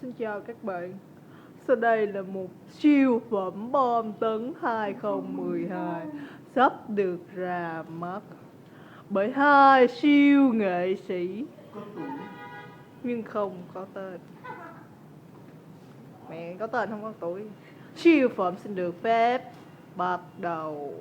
Xin chào các bạn. Sau đây là một siêu phẩm bom tấn 2012 sắp được ra mắt bởi hai siêu nghệ sĩ nhưng không có tên. Mẹ có tên không có tuổi. Siêu phẩm xin được phép bắt đầu.